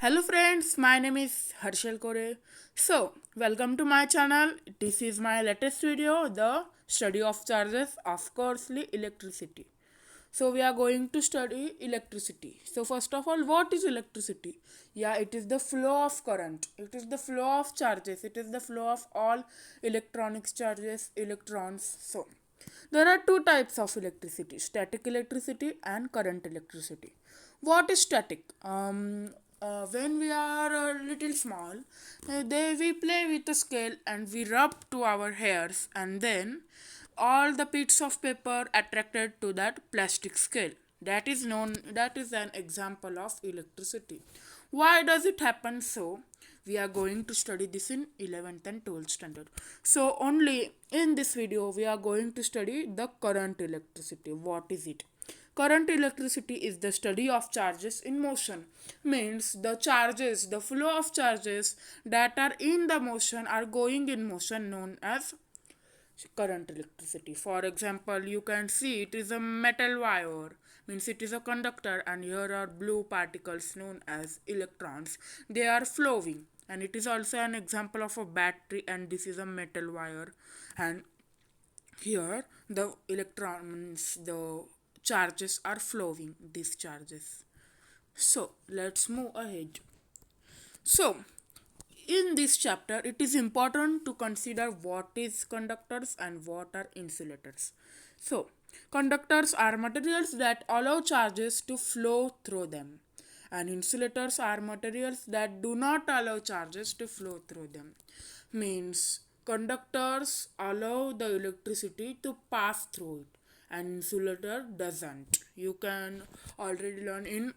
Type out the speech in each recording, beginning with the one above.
Hello friends, my name is Harshal Kore. So, welcome to my channel. This is my latest video, the study of charges of coarsely electricity. So, we are going to study electricity. So, first of all, what is electricity? Yeah, it is the flow of current. It is the flow of charges. It is the flow of all electronics charges, electrons. So, there are two types of electricity, static electricity and current electricity. What is static? When we are a little small, we play with a scale and we rub to our hairs, and then all the bits of paper attracted to that plastic scale. That is an example of electricity. Why does it happen so? We are going to study this in 11th and 12th standard. So only in this video we are going to study the current electricity. What is it? Current electricity is the study of charges in motion. Means the flow of charges that are in the motion are going in motion, known as current electricity. For example, you can see it is a metal wire, means it is a conductor, and here are blue particles known as electrons. They are flowing, and it is also an example of a battery, and this is a metal wire, and here the electrons, the charges are flowing, these charges. So let's move ahead. So in this chapter, it is important to consider what is conductors and what are insulators. So, conductors are materials that allow charges to flow through them, and insulators are materials that do not allow charges to flow through them. Means conductors allow the electricity to pass through it, and insulator doesn't. You can already learn in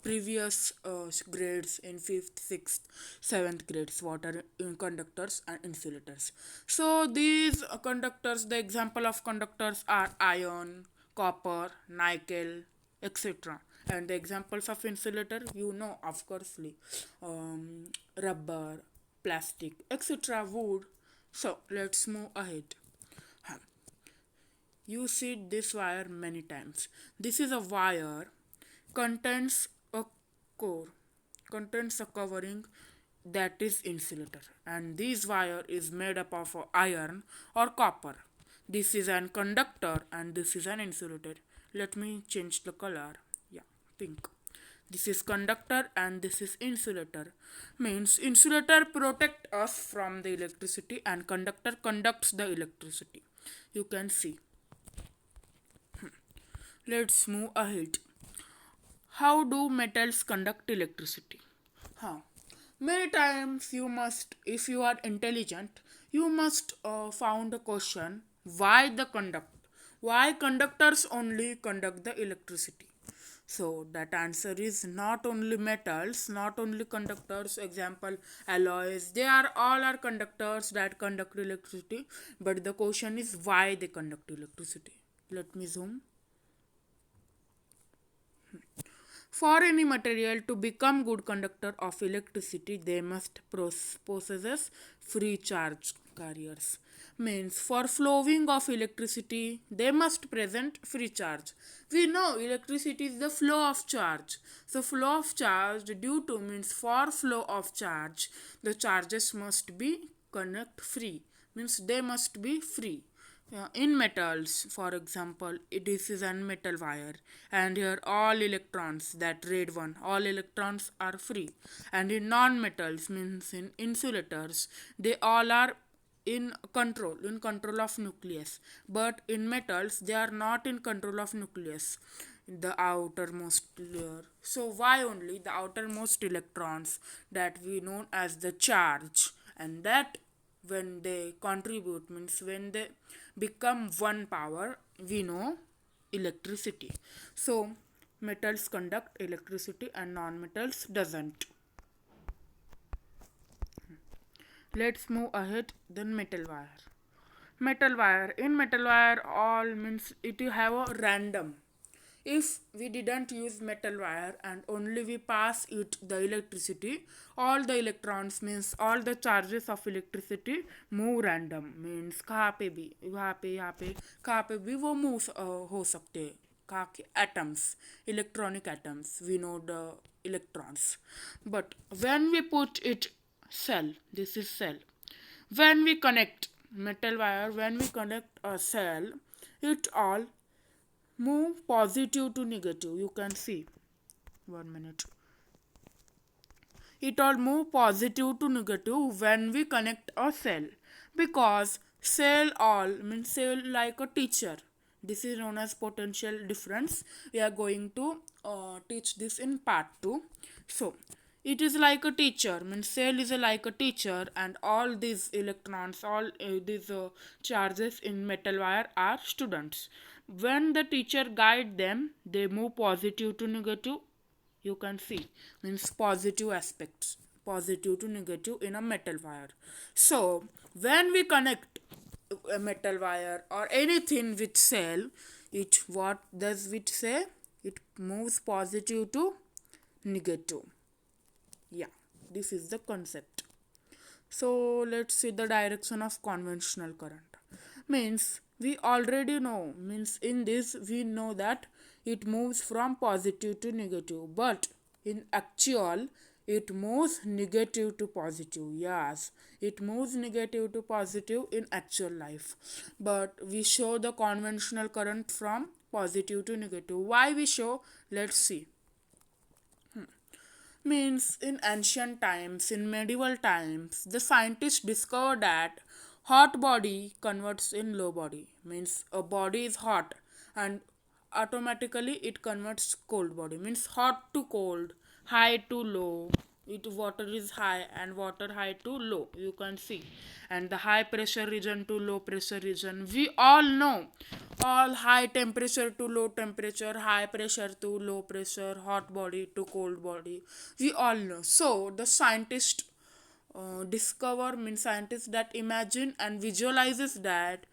previous grades in 5th, 6th, 7th grades what are conductors and insulators. So these conductors, the example of conductors are iron, copper, nickel, etc. And the examples of insulator, you know, of course, rubber, plastic, etc., wood. So let's move ahead. You see this wire many times. This is a wire, contains a core, contains a covering that is insulator, and this wire is made up of iron or copper. This is an conductor and this is an insulator. Let me change the color. Yeah, pink. This is conductor and this is insulator. Means insulator protect us from the electricity and conductor conducts the electricity. You can see. Let's move ahead. How do metals conduct electricity? Huh. Many times you must, if you are intelligent, you must found a question, why the conduct? Why conductors only conduct the electricity? So that answer is not only metals, not only conductors, example alloys, they are all are conductors that conduct electricity, but the question is why they conduct electricity. Let me zoom. For any material to become good conductor of electricity, they must possess free charge carriers. Means for flowing of electricity, they must present free charge. We know electricity is the flow of charge. So flow of charge due to means for flow of charge, the charges must be connect free. Means they must be free. In metals, for example, this is a metal wire, and here all electrons, that red one, all electrons are free. And in non-metals, means in insulators, they all are in control of nucleus. But in metals, they are not in control of nucleus, the outermost layer. So why only the outermost electrons that we know as the charge, and that when they contribute, means when they become one power, we know electricity. So metals conduct electricity and non-metals doesn't. Let's move ahead. Then metal wire. Metal wire, in metal wire all means it have a random. If we didn't use metal wire and only we pass it the electricity, all the electrons, means all the charges of electricity move random. Means कहाँ पे भी यहाँ पे कहाँ पे भी वो move हो सकते हैं. कहाँ के atoms, electronic atoms, we know the electrons. But when we put it cell, this is cell. When we connect metal wire, when we connect a cell, it all move positive to negative. You can see. 1 minute. It all move positive to negative when we connect a cell, because cell all means cell like a teacher. This is known as potential difference. We are going to teach this in part 2. So it is like a teacher, means cell is like a teacher, and all these electrons, all these charges in metal wire are students. When the teacher guide them, they move positive to negative. You can see, means positive aspects, positive to negative in a metal wire. So when we connect a metal wire or anything with cell, it what does it say? It moves positive to negative. Yeah, this is the concept. So let's see the direction of conventional current. Means we already know, means in this we know that it moves from positive to negative, but in actual it moves negative to positive. Yes, it moves negative to positive in actual life. But we show the conventional current from positive to negative. Why we show? Let's see. Means in ancient times, in medieval times, the scientists discovered that hot body converts in low body. Means a body is hot and automatically it converts cold body. Means hot to cold, high to low. It water is high and water high to low. You can see, and the high pressure region to low pressure region. We all know all high temperature to low temperature, high pressure to low pressure, hot body to cold body. We all know. So the scientist discover, means scientists that imagine and visualizes that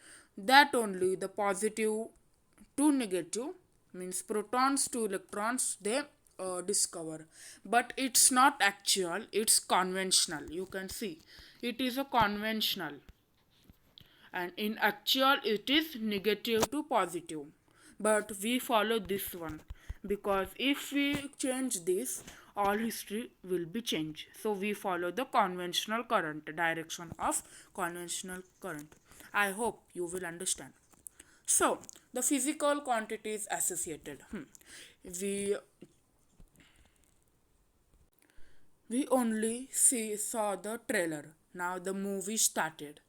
only the positive to negative, means protons to electrons, they discover. But it's not actual, it's conventional. You can see it is a conventional, and in actual it is negative to positive, but we follow this one because if we change this, all history will be changed. So we follow the conventional current, direction of conventional current. I hope you will understand. So the physical quantities associated. We only saw the trailer. Now the movie started.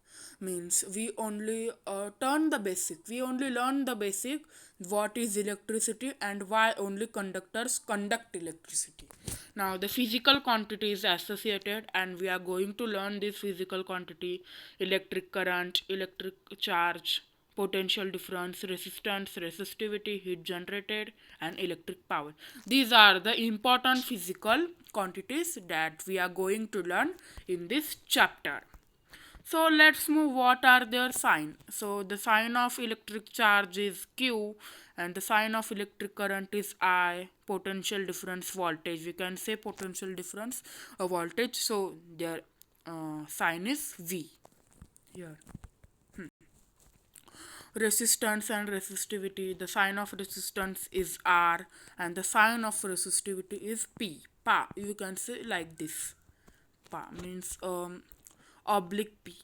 Means we only turn the basic. We only learn the basic, what is electricity and why only conductors conduct electricity. Now the physical quantity is associated, and we are going to learn this physical quantity: electric current, electric charge, potential difference, resistance, resistivity, heat generated, and electric power. These are the important physical quantities that we are going to learn in this chapter. So let's move what are their sign. So the sign of electric charge is Q, and the sign of electric current is I. Potential difference, voltage. We can say potential difference, a voltage. So their sign is V here. Resistance and resistivity. The sign of resistance is R, and the sign of resistivity is P. Pa. You can say like this. Pa means oblique P,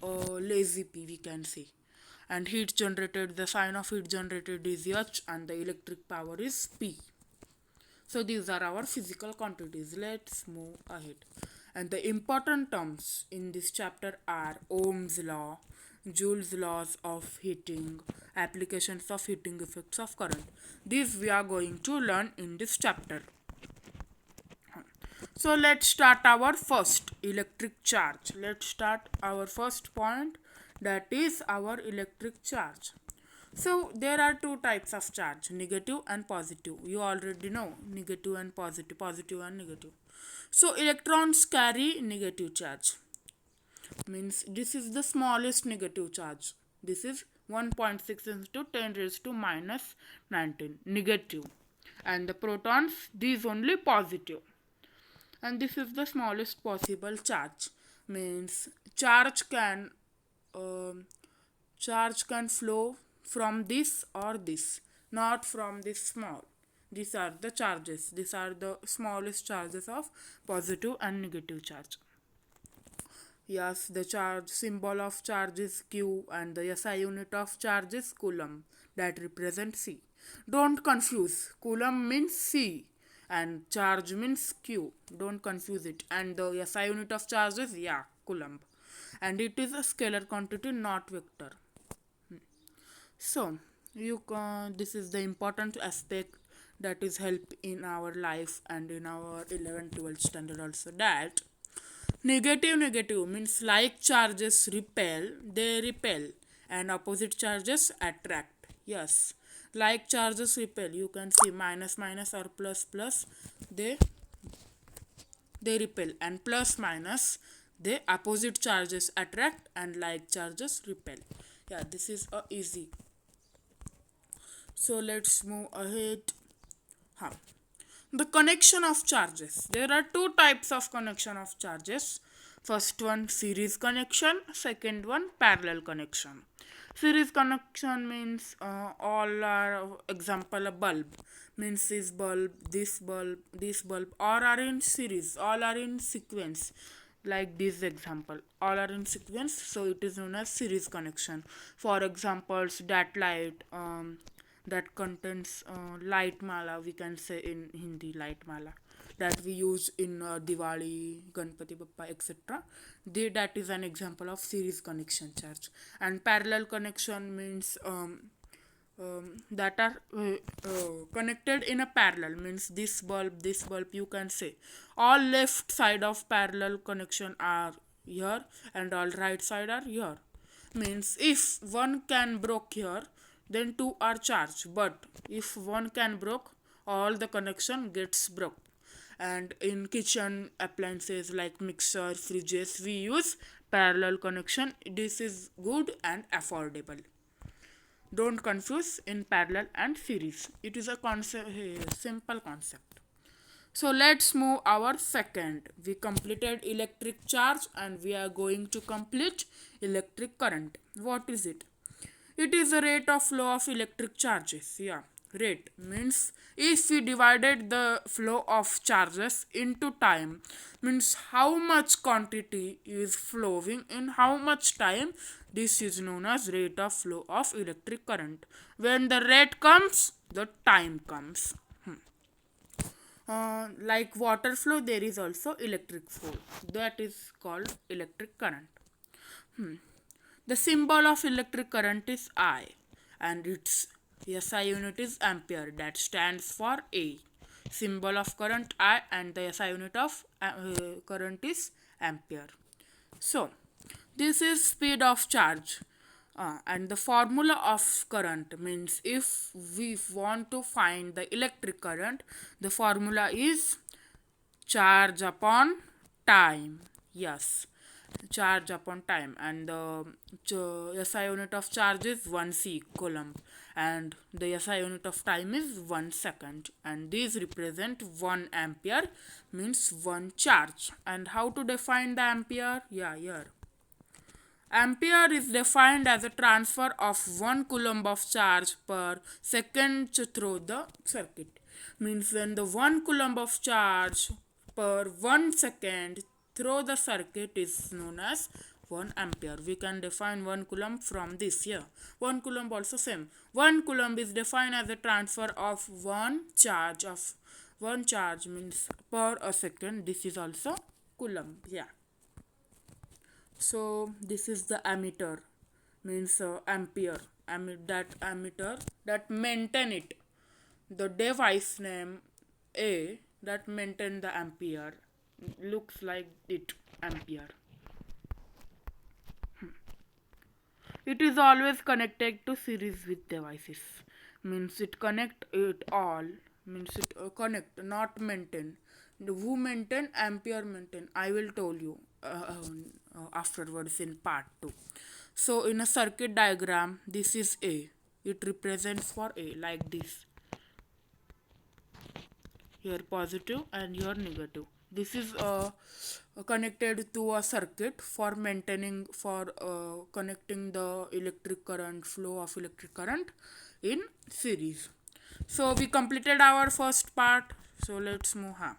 lazy P we can say. And heat generated, the sign of heat generated is H, and the electric power is P. So these are our physical quantities. Let's move ahead. And the important terms in this chapter are Ohm's law, Joule's laws of heating, applications of heating, effects of current. These we are going to learn in this chapter. So let's start our first electric charge. Let's start our first point, that is our electric charge. So there are two types of charge, negative and positive. You already know negative and positive, positive and negative. So electrons carry negative charge. Means this is the smallest negative charge. This is 1.6 into 10 raised to minus 19, negative. And the protons, these only positive. And this is the smallest possible charge. Means charge can flow from this or this, not from this small. These are the charges. These are the smallest charges of positive and negative charge. Yes, the charge symbol of charge is Q and the SI unit of charge is coulomb that represents C. Don't confuse. Coulomb means C and charge means Q. Don't confuse it. And the SI unit of charge is coulomb. And it is a scalar quantity, not vector. So, this is the important aspect that is help in our life and in our 11th 12th standard also, that negative means like charges repel, they repel, and opposite charges attract. Yes, like charges repel, you can see minus minus or plus plus, they repel, and plus minus, they opposite charges attract, and like charges repel. Yeah, this is easy. So let's move ahead. Huh. The connection of charges. There are two types of connection of charges. First one, series connection. Second one, parallel connection. Series connection means all are, example, a bulb means this bulb, this bulb, this bulb, all are in series, all are in sequence. Like this example, all are in sequence, so it is known as series connection. For examples, that light, that contains light mala, we can say in Hindi, light mala, that we use in Diwali, Ganpati Bappa, etc. That is an example of series connection charge. And parallel connection means that are connected in a parallel, means this bulb, you can say all left side of parallel connection are here and all right side are here. Means if one can broke here, then two are charged, but if one can broke, all the connection gets broke. And in kitchen appliances like mixer, fridges, we use parallel connection. This is good and affordable. Don't confuse in parallel and series. It is a simple concept. So let's move our second. We completed electric charge and we are going to complete electric current. What is it? It is the rate of flow of electric charges. Yeah, rate means if we divided the flow of charges into time, means how much quantity is flowing in how much time. This is known as rate of flow of electric current. When the rate comes, the time comes. Like water flow, there is also electric flow, that is called electric current. The symbol of electric current is I, and its SI unit is ampere, that stands for A. Symbol of current I and the SI unit of current is ampere. So, this is speed of charge. And the formula of current means if we want to find the electric current, the formula is charge upon time. Yes, charge upon time. And the SI unit of charge is 1C coulomb, and the SI unit of time is 1 second, and these represent 1 ampere, means 1 charge. And how to define the ampere? Yeah, here. Ampere is defined as a transfer of 1 coulomb of charge per second through the circuit. Means when the 1 coulomb of charge per 1 second through the circuit is known as 1 ampere. We can define 1 coulomb from this here. 1 coulomb also same. 1 coulomb is defined as a transfer of 1 charge means per a second. This is also coulomb. Yeah. So this is the ammeter, means ampere. That ammeter that maintain it. The device name A that maintain the ampere looks like it, ampere. It is always connected to series with devices. Means it connect it all. Means it connect, not maintain. Who maintain? Ampere maintain. I will tell you afterwards in part 2. So in a circuit diagram, this is A. It represents for A like this. Here positive and here negative. This is connected to a circuit for maintaining, for connecting the electric current, flow of electric current in series. So we completed our first part. So let's move on.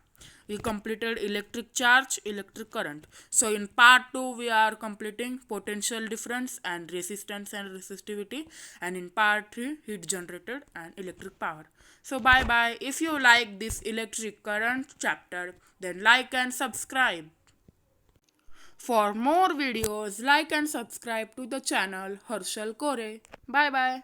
We completed electric charge, electric current. So in part 2 we are completing potential difference and resistance and resistivity, and in part 3 heat generated and electric power. So bye bye. If you like this electric current chapter, then like and subscribe. For more videos, like and subscribe to the channel Harshal Kore. Bye bye.